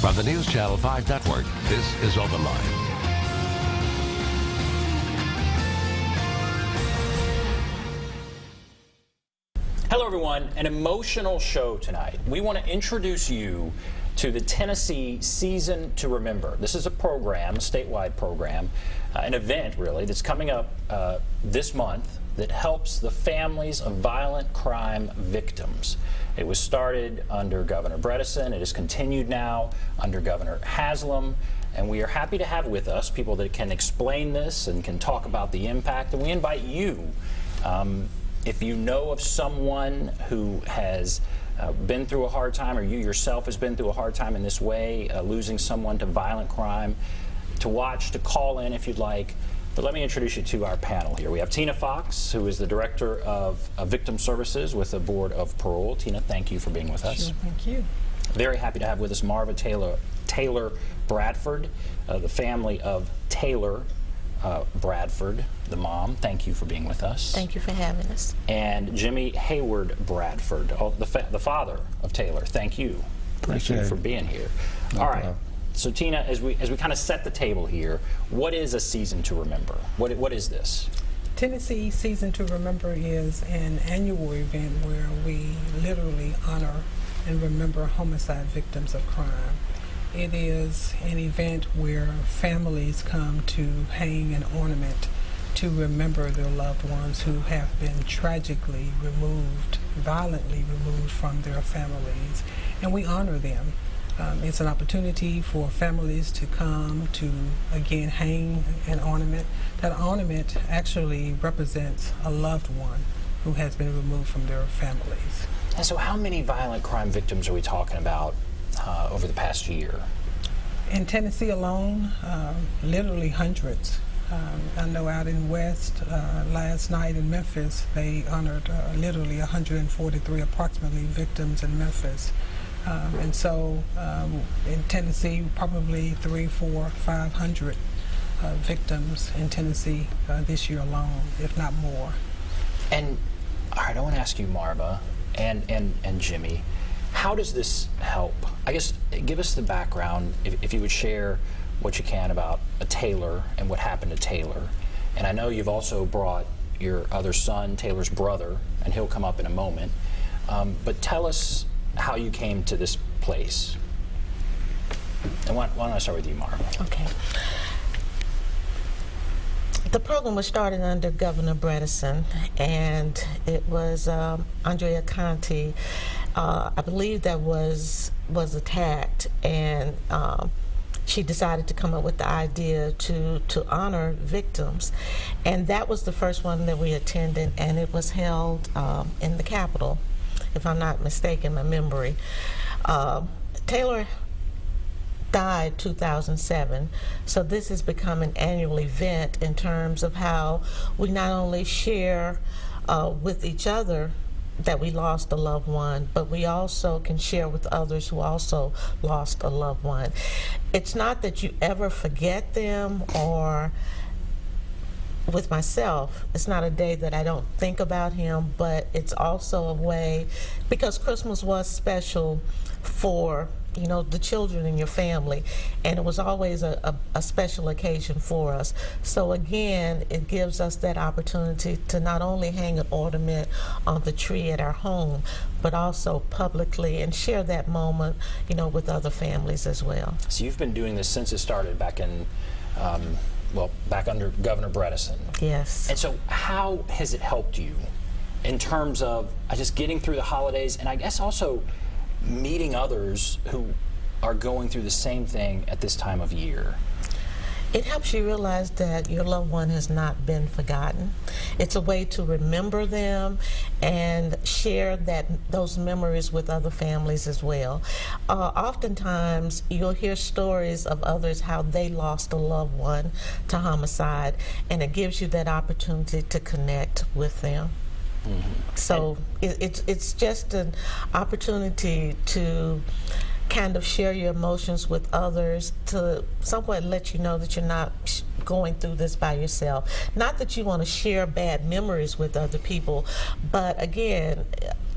From the News Channel 5 Network, this is OpenLine. Hello everyone, an emotional show tonight. We want to introduce you to the Tennessee Season to Remember. This is a program, a statewide program, an event really, that's coming up this month that helps the families of violent crime victims. It was started under Governor Bredesen. It has continued now under Governor Haslam. And we are happy to have with us people that can explain this and can talk about the impact. And we invite you, if you know of someone who has been through a hard time, or you yourself has been through a hard time in this way, losing someone to violent crime, to watch, to call in if you'd like. But let me introduce you to our panel here. We have Tina Fox, who is the Director of Victim Services with the Board of Parole. Tina, thank you for being with us. Sure, thank you. Very happy to have with us Marva Taylor Bradford, the family of Taylor Bradford, the mom. Thank you for being with us. Thank you for having us. And Jimmy Hayward Bradford, the father of Taylor. Thank you. Thank you for being here. All right. So Tina, as we kind of set the table here, what is a Season to Remember? What is this? Tennessee Season to Remember is an annual event where we literally honor and remember homicide victims of crime. It is an event where families come to hang an ornament to remember their loved ones who have been tragically removed, violently removed from their families, and we honor them. It's an opportunity for families to come to, again, hang an ornament. That ornament actually represents a loved one who has been removed from their families. And so how many violent crime victims are we talking about over the past year? In Tennessee alone, literally hundreds. I know out in West, last night in Memphis, they honored literally 143 approximately victims in Memphis. And so in Tennessee, probably 300, 400, 500 victims in Tennessee this year alone, if not more. And all right, I want to ask you, Marva and Jimmy, how does this help? I guess give us the background, if you would share what you can about a Taylor and what happened to Taylor. And I know you've also brought your other son, Taylor's brother, and he'll come up in a moment. But tell us how you came to this place. And why don't I start with you, Marva? Okay. The program was started under Governor Bredesen, and it was Andrea Conti, I believe, that was attacked, and she decided to come up with the idea to honor victims, and that was the first one that we attended, and it was held in the Capitol, if I'm not mistaken, my memory. Taylor died 2007, so this has become an annual event in terms of how we not only share with each other that we lost a loved one, but we also can share with others who also lost a loved one. It's not that you ever forget them, or with myself, it's not a day that I don't think about him, but it's also a way, because Christmas was special for the children in your family, and it was always a special occasion for us. So again, it gives us that opportunity to not only hang an ornament on the tree at our home, but also publicly, and share that moment, with other families as well. So you've been doing this since it started back in, back under Governor Bredesen. Yes. And so how has it helped you in terms of just getting through the holidays, and I guess also meeting others who are going through the same thing at this time of year? It helps you realize that your loved one has not been forgotten. It's a way to remember them and share those memories with other families as well. Oftentimes, you'll hear stories of others how they lost a loved one to homicide, and it gives you that opportunity to connect with them. Mm-hmm. So it's just an opportunity to kind of share your emotions with others, to somewhat let you know that you're not going through this by yourself. Not that you want to share bad memories with other people, but again,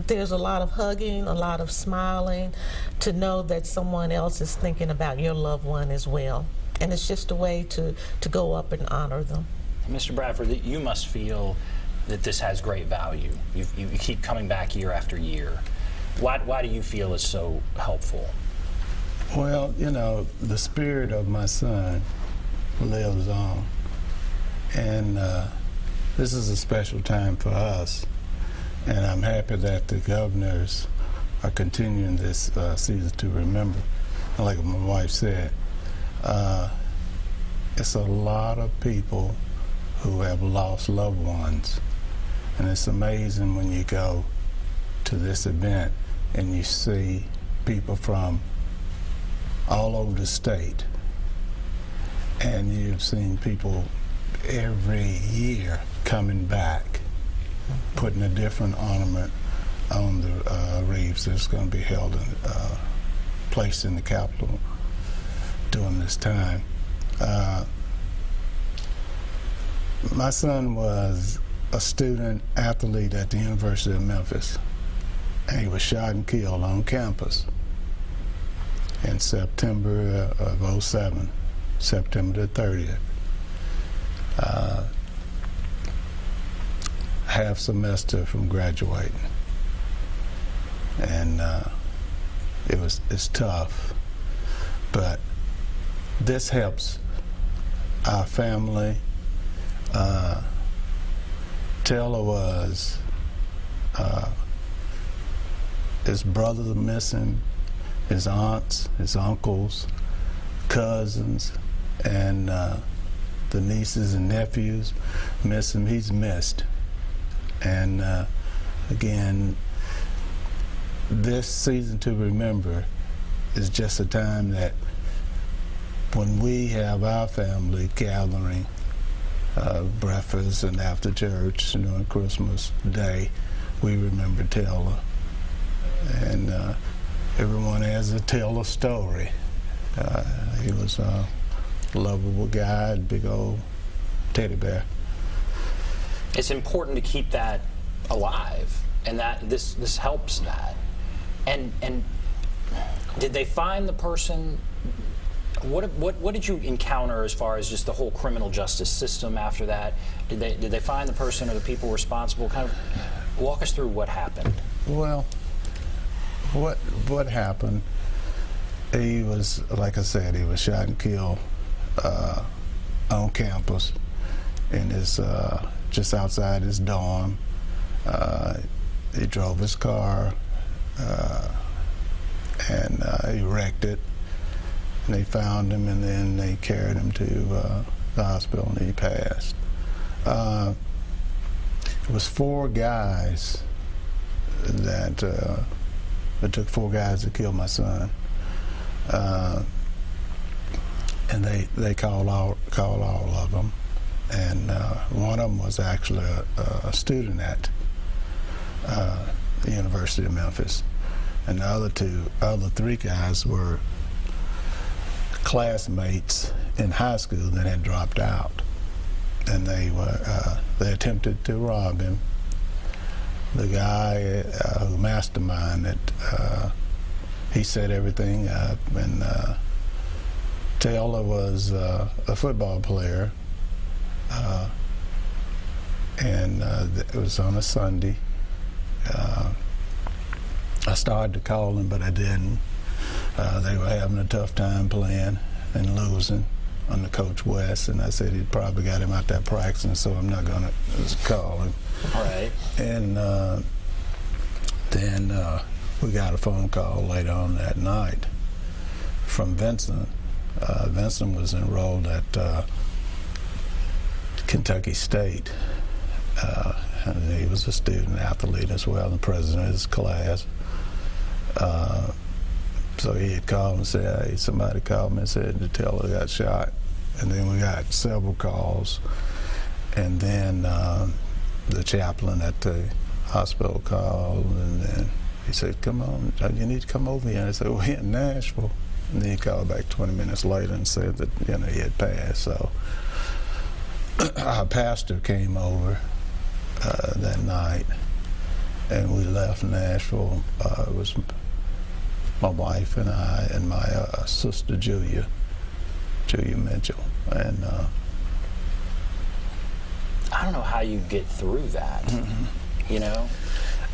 there's a lot of hugging, a lot of smiling, to know that someone else is thinking about your loved one as well. And it's just a way to go up and honor them. Mr. Bradford, you must feel that this has great value. You keep coming back year after year. Why do you feel it's so helpful? Well, you know, the spirit of my son lives on. And this is a special time for us. And I'm happy that the governors are continuing this season to remember. And like my wife said, it's a lot of people who have lost loved ones. And it's amazing when you go to this event and you see people from all over the state. And you've seen people every year coming back, putting a different ornament on the wreaths that's going to be held in, placed in the Capitol during this time. My son was a student athlete at the University of Memphis, and he was shot and killed on campus in September of '07, September the 30th. Half semester from graduating, and it's tough, but this helps our family. Taylor was, his brothers are missing, his aunts, his uncles, cousins, and the nieces and nephews miss him. He's missed. And again, this season to remember is just a time that when we have our family gathering, breakfast and after church, you know, on Christmas Day, we remember Taylor. And everyone has a Taylor story. He was a lovable guy, big old teddy bear. It's important to keep that alive, and that this helps that. And did they find the person? What did you encounter as far as just the whole criminal justice system after that? Did they find the person or the people responsible? Kind of walk us through what happened. Well, what happened? He was, like I said, he was shot and killed on campus in his just outside his dorm. He drove his car and he wrecked it. And they found him, and then they carried him to the hospital, and he passed. It was 4 guys that it took 4 guys to kill my son, and they called all of them, and one of them was actually a student at the University of Memphis, and the other 3 guys were classmates in high school that had dropped out, and they attempted to rob him. The guy who masterminded it, he set everything up, and Taylor was a football player, and it was on a Sunday. I started to call him, but I didn't. They were having a tough time playing and losing under Coach West, and I said he'd probably got him out there practicing, so I'm not going to call him. All right. And then we got a phone call later on that night from Vincent. Vincent was enrolled at Kentucky State. And he was a student athlete as well, and president of his class. So he had called and said, hey, somebody called me and said that Taylor got shot. And then we got several calls. And then the chaplain at the hospital called, and then he said, come on, you need to come over here. And I said, we're in Nashville. And then he called back 20 minutes later and said that, he had passed. So our pastor came over that night, and we left Nashville. It was my wife and I and my sister Julia Mitchell, and I don't know how you get through that. You know,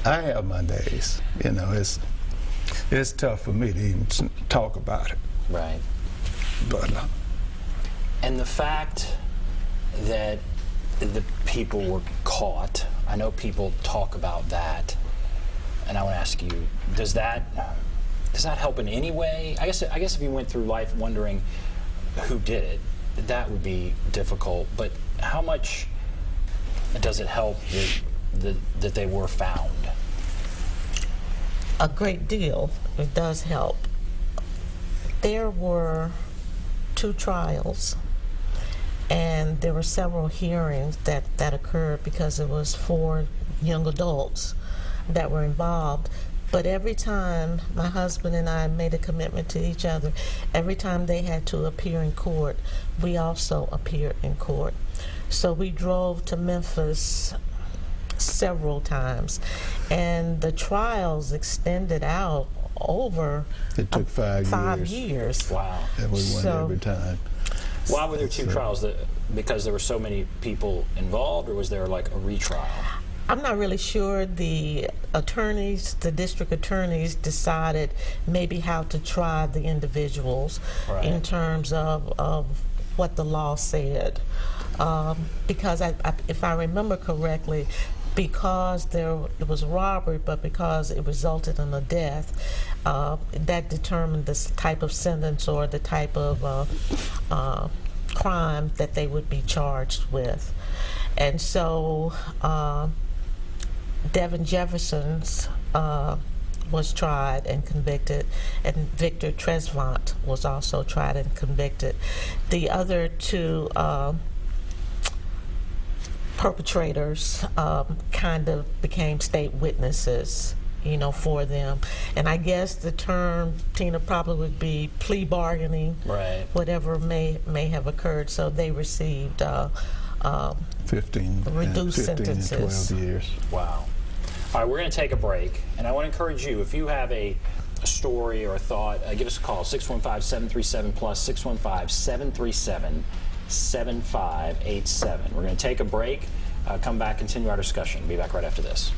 I have my days. You know, it's tough for me to even talk about it. right? But And the fact that the people were caught, I know people talk about that, and I want to ask you, does that help in any way? I guess if you went through life wondering who did it, that would be difficult. But how much does it help that they were found? A great deal. It does help. There were 2 trials, and there were several hearings that occurred because it was 4 young adults that were involved. But every time my husband and I made a commitment to each other, every time they had to appear in court, we also appeared in court. So we drove to Memphis several times, and the trials extended out over it took 5 years. Wow. And we went So- every time. Why were there 2 trials? Because there were so many people involved, or was there like a retrial? I'm not really sure. The district attorneys decided maybe how to try the individuals Right. in terms of what the law said. Because if I remember correctly, because it was robbery, but because it resulted in a death, that determined the type of sentence or the type of crime that they would be charged with. And so Devin Jefferson's was tried and convicted, and Victor Tresvant was also tried and convicted. The other 2 perpetrators kind of became state witnesses, you know, for them. And I guess the term, Tina, probably would be plea bargaining, Right. whatever may have occurred. So they received 15 reduced 15 and sentences. 12 years. Wow. All right, we're going to take a break, and I want to encourage you, if you have a story or a thought, give us a call, 615-737-PLUS, 615-737-7587. We're going to take a break, come back, continue our discussion. Be back right after this.